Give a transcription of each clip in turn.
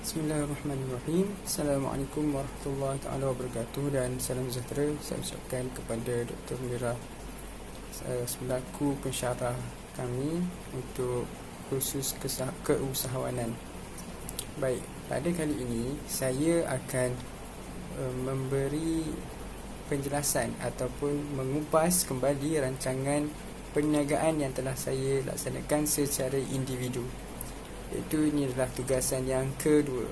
Bismillahirrahmanirrahim. Assalamualaikum warahmatullahi taala wabarakatuh dan salam sejahtera saya ucapkan kepada Dr. Mira selaku pensyarah kami untuk kursus keusahawanan. Baik, pada kali ini saya akan memberi penjelasan ataupun mengupas kembali rancangan perniagaan yang telah saya laksanakan secara individu. Iaitu ini adalah tugasan yang kedua.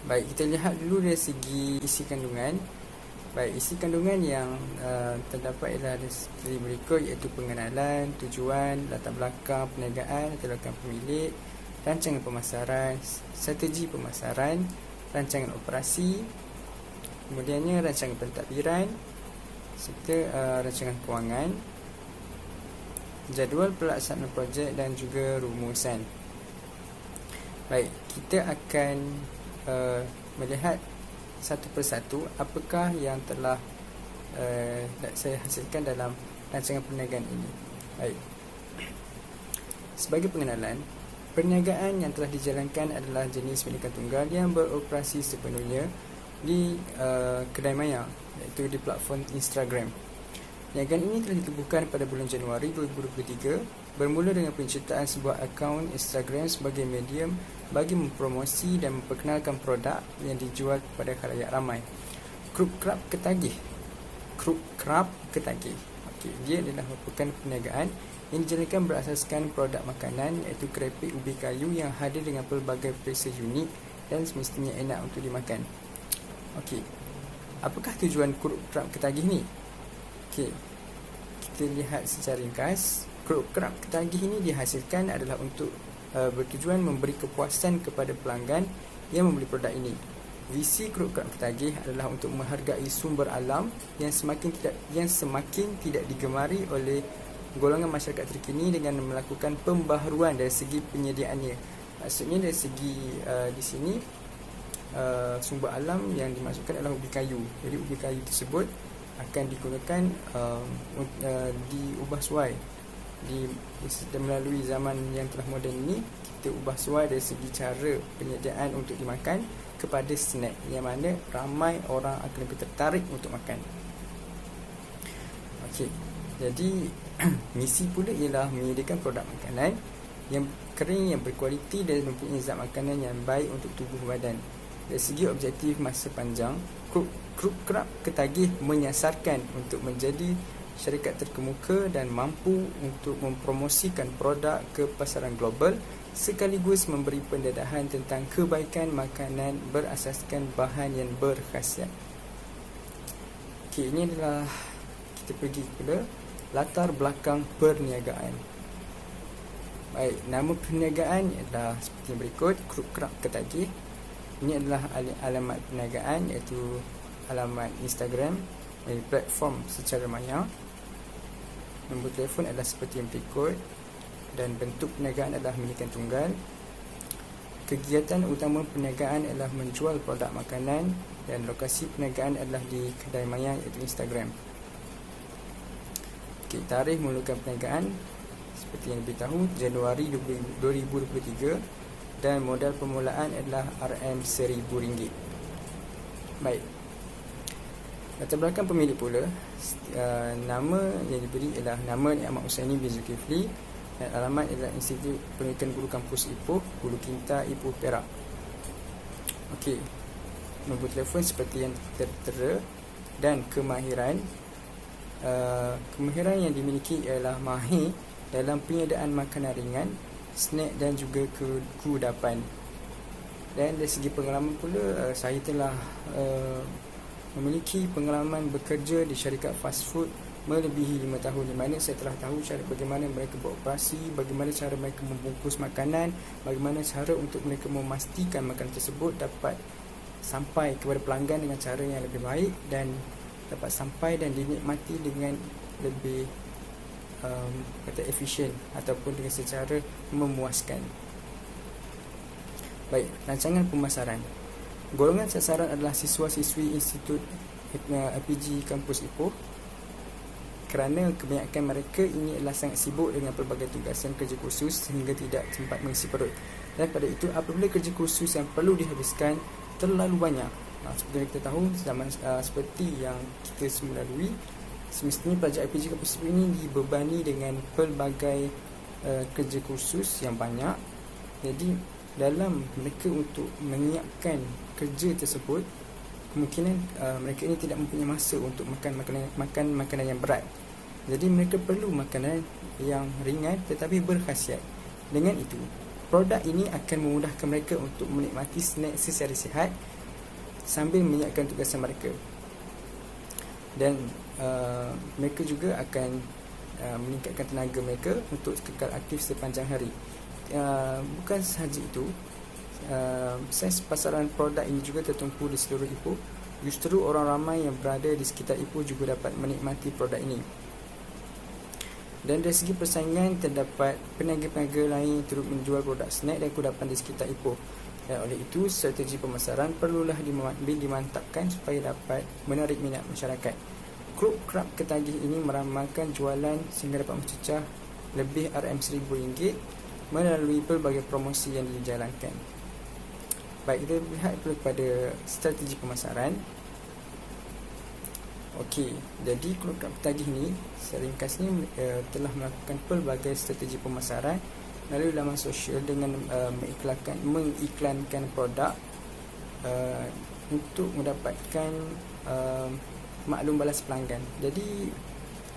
Baik, kita lihat dulu dari segi isi kandungan. Baik, isi kandungan yang terdapat ialah seperti berikut, iaitu pengenalan, tujuan, latar belakang perniagaan, latar belakang pemilik, rancangan pemasaran, strategi pemasaran, rancangan operasi, kemudiannya rancangan pentadbiran serta rancangan kewangan, jadual pelaksanaan projek dan juga rumusan. Baik, kita akan melihat satu persatu apakah yang telah saya hasilkan dalam rancangan perniagaan ini. Baik, sebagai pengenalan, perniagaan yang telah dijalankan adalah jenis perniagaan tunggal yang beroperasi sepenuhnya di kedai maya, iaitu di platform Instagram. Perniagaan ini telah ditubuhkan pada bulan Januari 2023 bermula dengan penciptaan sebuah akaun Instagram sebagai medium bagi mempromosi dan memperkenalkan produk yang dijual kepada khalayak ramai. Krub Krab Ketagih. Okey, dia adalah merupakan perniagaan yang dijalankan berasaskan produk makanan, iaitu keripik ubi kayu yang hadir dengan pelbagai perisa unik dan semestinya enak untuk dimakan. Okey, apakah tujuan Krub Krab Ketagih ni? Okey, kita lihat secara ringkas. Krub Krab Ketagih ini dihasilkan adalah untuk bertujuan memberi kepuasan kepada pelanggan yang membeli produk ini. Visi Krub Krab Ketagih adalah untuk menghargai sumber alam yang semakin tidak digemari oleh golongan masyarakat terkini dengan melakukan pembaharuan dari segi penyediaannya. Maksudnya dari segi di sini sumber alam yang dimasukkan adalah ubi kayu. Jadi ubi kayu tersebut akan digunakan diubah suai melalui zaman yang telah moden ini. Kita ubah suai dari segi cara penyediaan untuk dimakan kepada snack yang mana ramai orang akan lebih tertarik untuk makan. Okey, jadi misi pula ialah menyediakan produk makanan yang kering, yang berkualiti dan mempunyai zat makanan yang baik untuk tubuh badan. Dari segi objektif masa panjang, Krub Krab Ketagih menyasarkan untuk menjadi syarikat terkemuka dan mampu untuk mempromosikan produk ke pasaran global sekaligus memberi pendedahan tentang kebaikan makanan berasaskan bahan yang berkhasiat. Okey, ini adalah kita pergi kepada latar belakang perniagaan. Baik, nama perniagaan adalah seperti berikut, Krub Krab Ketagih. Ini adalah alamat perniagaan, iaitu alamat Instagram dari platform secara maya. Nombor telefon adalah seperti yang berikut dan bentuk perniagaan adalah milikan tunggal. Kegiatan utama perniagaan adalah menjual produk makanan dan lokasi perniagaan adalah di kedai maya, iaitu Instagram. Okey, tarikh memulakan perniagaan seperti yang diberitahu Januari 2023 dan modal permulaan adalah RM1000. Baik, latar belakang pemilik pula, nama yang diberi ialah nama Ni Ahmad Husaini bin Zulkifli dan alamat ialah Institut Pendidikan Guru Kampus Ipoh, Hulu Kinta, Ipoh, Perak. Okey, nombor telefon seperti yang tertera dan kemahiran yang dimiliki ialah mahir dalam penyediaan makanan ringan, snack dan juga kudapan. Dan dari segi pengalaman pula, saya telah memiliki pengalaman bekerja di syarikat fast food melebihi 5 tahun, di mana saya telah tahu cara bagaimana mereka beroperasi, bagaimana cara mereka membungkus makanan, bagaimana cara untuk mereka memastikan makanan tersebut dapat sampai kepada pelanggan dengan cara yang lebih baik dan dapat sampai dan dinikmati dengan lebih efisien ataupun dengan secara memuaskan. Baik, rancangan pemasaran. Golongan sasaran adalah siswa-siswi Institut IPG Kampus Ipoh, kerana kebanyakan mereka ini adalah sangat sibuk dengan pelbagai tugasan kerja kursus sehingga tidak sempat mengisi perut. Dan pada itu, apabila kerja kursus yang perlu dihabiskan terlalu banyak, seperti yang kita tahu, zaman seperti yang kita semua lalui, semestinya pelajar IPG kampus sipil ini dibebani dengan pelbagai kerja kursus yang banyak. Jadi dalam mereka untuk menyiapkan kerja tersebut, kemungkinan mereka ini tidak mempunyai masa untuk makan makanan yang berat. Jadi mereka perlu makanan yang ringan tetapi berkhasiat. Dengan itu, produk ini akan memudahkan mereka untuk menikmati snack secara sihat sambil menyiapkan tugasan mereka. Dan mereka juga akan meningkatkan tenaga mereka untuk kekal aktif sepanjang hari. Bukan sahaja itu, saiz pasaran produk ini juga tertumpu di seluruh Ipoh. Justru orang ramai yang berada di sekitar Ipoh juga dapat menikmati produk ini. Dan dari segi persaingan, terdapat peniaga-peniaga lain yang turut menjual produk snack dan kudapan di sekitar Ipoh. Dan oleh itu, strategi pemasaran perlulah dimantapkan supaya dapat menarik minat masyarakat. Klub Krab Ketagih ini meramalkan jualan sehingga dapat mencecah lebih RM1,000 melalui pelbagai promosi yang dijalankan. Baik, kita lihat kepada strategi pemasaran. Okey, jadi Klub Krab Ketagih ini seringkasnya telah melakukan pelbagai strategi pemasaran melalui laman sosial dengan mengiklankan produk untuk mendapatkan maklum balas pelanggan. Jadi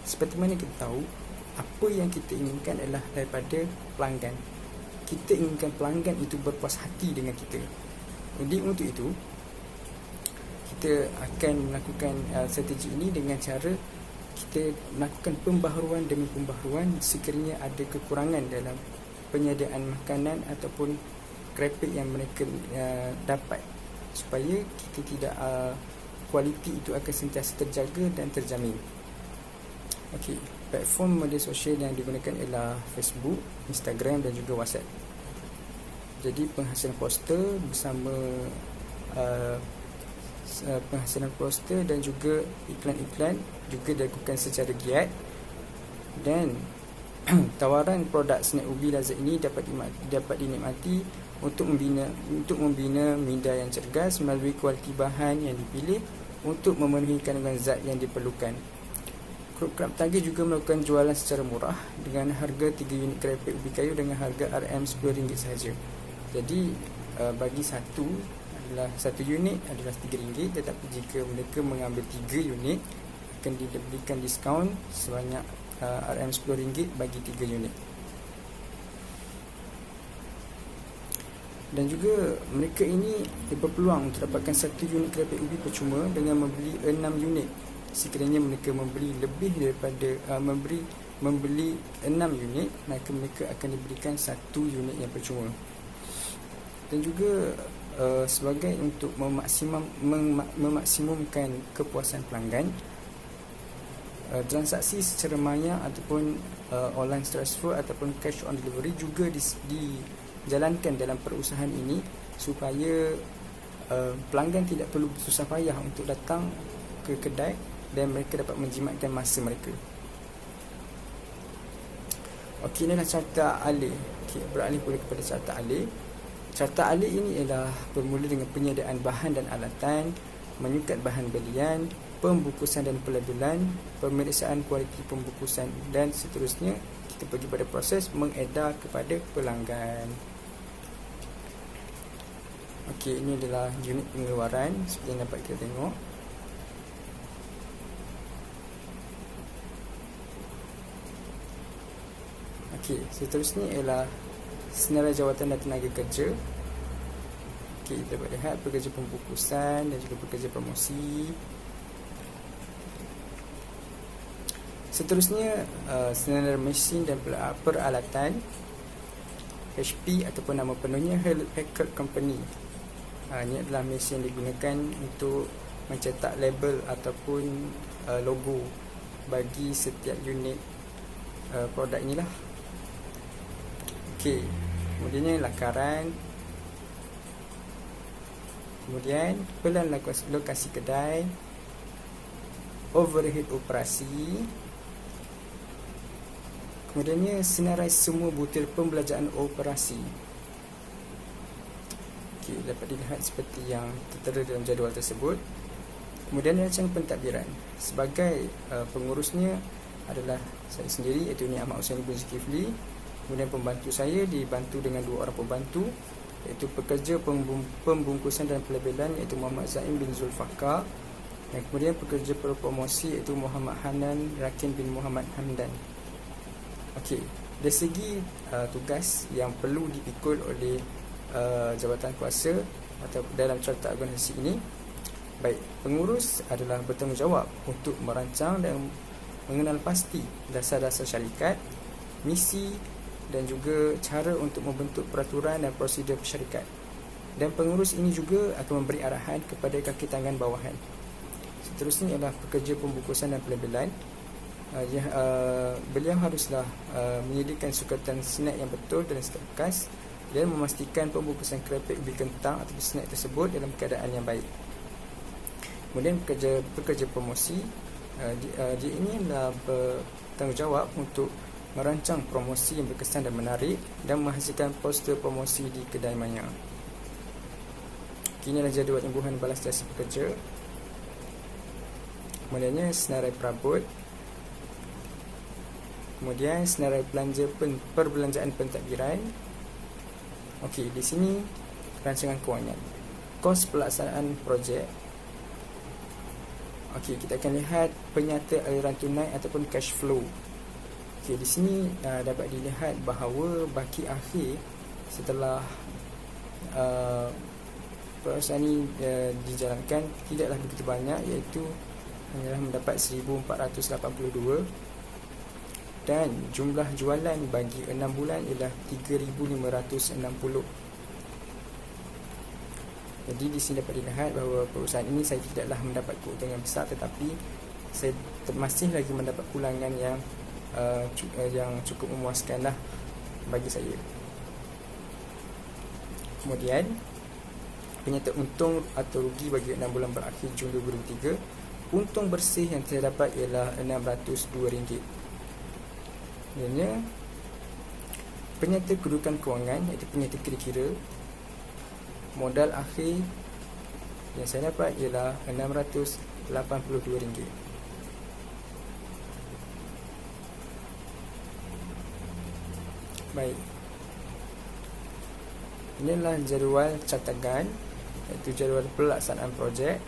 seperti mana kita tahu, apa yang kita inginkan adalah daripada pelanggan. Kita inginkan pelanggan itu berpuas hati dengan kita. Jadi untuk itu, kita akan melakukan strategi ini dengan cara kita melakukan pembaharuan demi pembaharuan sekiranya ada kekurangan dalam penyediaan makanan ataupun krepek yang mereka dapat, supaya kita tidak kualiti itu akan sentiasa terjaga dan terjamin. Okey, platform media sosial yang digunakan ialah Facebook, Instagram dan juga WhatsApp. Jadi penghasilan poster bersama penghasilan poster dan juga iklan-iklan juga dilakukan secara giat. Dan tawaran produk snack ubi lazat ini dapat dinikmati untuk membina minda yang cergas melalui kualiti bahan yang dipilih untuk memenuhi kandungan zat yang diperlukan. Klub Krab Ketagih juga melakukan jualan secara murah dengan harga 3 unit kerepek ubi kayu dengan harga RM10 sahaja. Jadi bagi satu unit adalah RM3, tetapi jika mereka mengambil 3 unit akan diberikan diskaun sebanyak RM10 bagi 3 unit. Dan juga mereka ini berpeluang untuk dapatkan 1 unit kerepek ubi percuma dengan membeli 6 unit. Sekiranya mereka membeli lebih daripada membeli 6 unit, maka mereka akan diberikan 1 unit yang percuma. Dan juga sebagai untuk memaksimumkan kepuasan pelanggan, transaksi secara maya ataupun online transfer ataupun cash on delivery juga dijalankan dalam perusahaan ini supaya pelanggan tidak perlu susah payah untuk datang ke kedai dan mereka dapat menjimatkan masa mereka. Okey, inilah carta alih. Okey, beralih pula kepada carta alih. Carta alih ini ialah bermula dengan penyediaan bahan dan alatan, menyukat bahan belian, pembukusan dan pelabelan, pemeriksaan kualiti pembukusan dan seterusnya kita pergi pada proses mengedar kepada pelanggan. Okey, ini adalah unit pengeluaran seperti yang dapat kita tengok. Okey, seterusnya ialah senarai jawatan dan tenaga kerja. Okey, kita dapat lihat pekerja pembukusan dan juga pekerja promosi. Seterusnya senarai mesin dan peralatan. HP ataupun nama penuhnya Hewlett Packard Company. Ini adalah mesin yang digunakan untuk mencetak label ataupun logo bagi setiap unit produk inilah. Okey, kemudiannya lakaran, kemudian pelan lokasi kedai, overhead operasi, Kemudiannya, senarai semua butir pembelajaran operasi. Okey, dapat dilihat seperti yang tertera dalam jadual tersebut. Kemudian rancangan pentadbiran. Sebagai pengurusnya adalah saya sendiri, iaitu Ni Ahmad Hussein bin Zulkifli. Kemudian pembantu saya dibantu dengan 2 orang pembantu, iaitu pekerja pembungkusan dan pelabelan, iaitu Muhammad Zaim bin Zulfaqar. Dan kemudian pekerja promosi, iaitu Muhammad Hanan Rakin bin Muhammad Hamdan. Okey, dari segi tugas yang perlu dipikul oleh jabatan kuasa atau dalam carta organisasi ini, baik, pengurus adalah bertanggungjawab untuk merancang dan mengenal pasti dasar-dasar syarikat, misi dan juga cara untuk membentuk peraturan dan prosedur syarikat. Dan pengurus ini juga akan memberi arahan kepada kaki tangan bawahan. Seterusnya ialah pekerja pembungkusan dan pelabelan. Beliau haruslah menyediakan sukatan snack yang betul dan stok bekas dan memastikan pembungkusan keripik ubi kentang atau snack tersebut dalam keadaan yang baik. Kemudian pekerja promosi, dia ini adalah bertanggungjawab untuk merancang promosi yang berkesan dan menarik dan menghasilkan poster promosi di kedai maya. Kini adalah jadual imbuhan balas jasa pekerja. Kemudiannya senarai perabot. Kemudian senarai perbelanjaan pentadbiran. Okey, di sini rancangan kewangan, kos pelaksanaan projek. Okey, kita akan lihat penyata aliran tunai ataupun cash flow. Okey, di sini dapat dilihat bahawa baki akhir setelah perusahaan ini dijalankan tidaklah begitu banyak, iaitu hanyalah mendapat 1482, dan jumlah jualan bagi 6 bulan ialah 3560. Jadi di sini dapat dilihat bahawa perusahaan ini saya tidaklah mendapat keuntungan besar, tetapi saya masih lagi mendapat pulangan yang cukup memuaskanlah bagi saya. Kemudian penyata untung atau rugi bagi 6 bulan berakhir Jun 2003. Untung bersih yang terdapat ialah RM602. Ianya penyata kedudukan kewangan, iaitu penyata kira-kira. Modal akhir yang saya dapat ialah RM682. Baik, inilah jadual catakan, iaitu jadual pelaksanaan projek.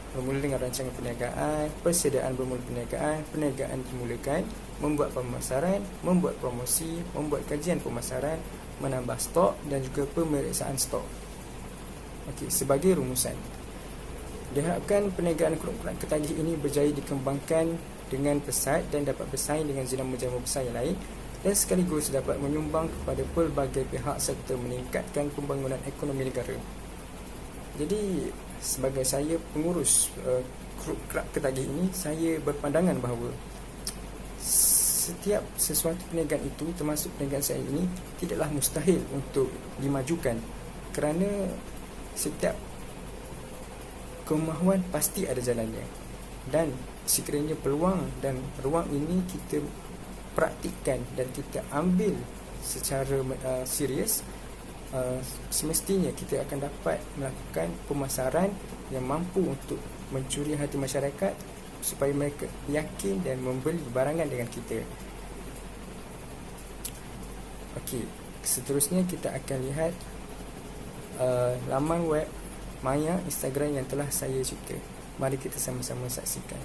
Bermula dengan rancangan perniagaan, persediaan bermula perniagaan dimulakan, membuat pemasaran, membuat promosi, membuat kajian pemasaran, menambah stok dan juga pemeriksaan stok. Okey, sebagai rumusan, diharapkan perniagaan kelompok ketagih ini berjaya dikembangkan dengan pesat dan dapat bersaing dengan jenama-jenama besar yang lain, dan sekaligus dapat menyumbang kepada pelbagai pihak serta meningkatkan pembangunan ekonomi negara. Jadi sebagai saya pengurus kelab ketagih ini, saya berpandangan bahawa setiap sesuatu perniagaan itu, termasuk perniagaan saya ini, tidaklah mustahil untuk dimajukan, kerana setiap kemahuan pasti ada jalannya. Dan sekiranya peluang dan ruang ini kita praktikkan dan kita ambil secara serius, semestinya kita akan dapat melakukan pemasaran yang mampu untuk mencuri hati masyarakat supaya mereka yakin dan membeli barangan dengan kita. Okey, seterusnya kita akan lihat laman web maya Instagram yang telah saya cipta. Mari kita sama-sama saksikan.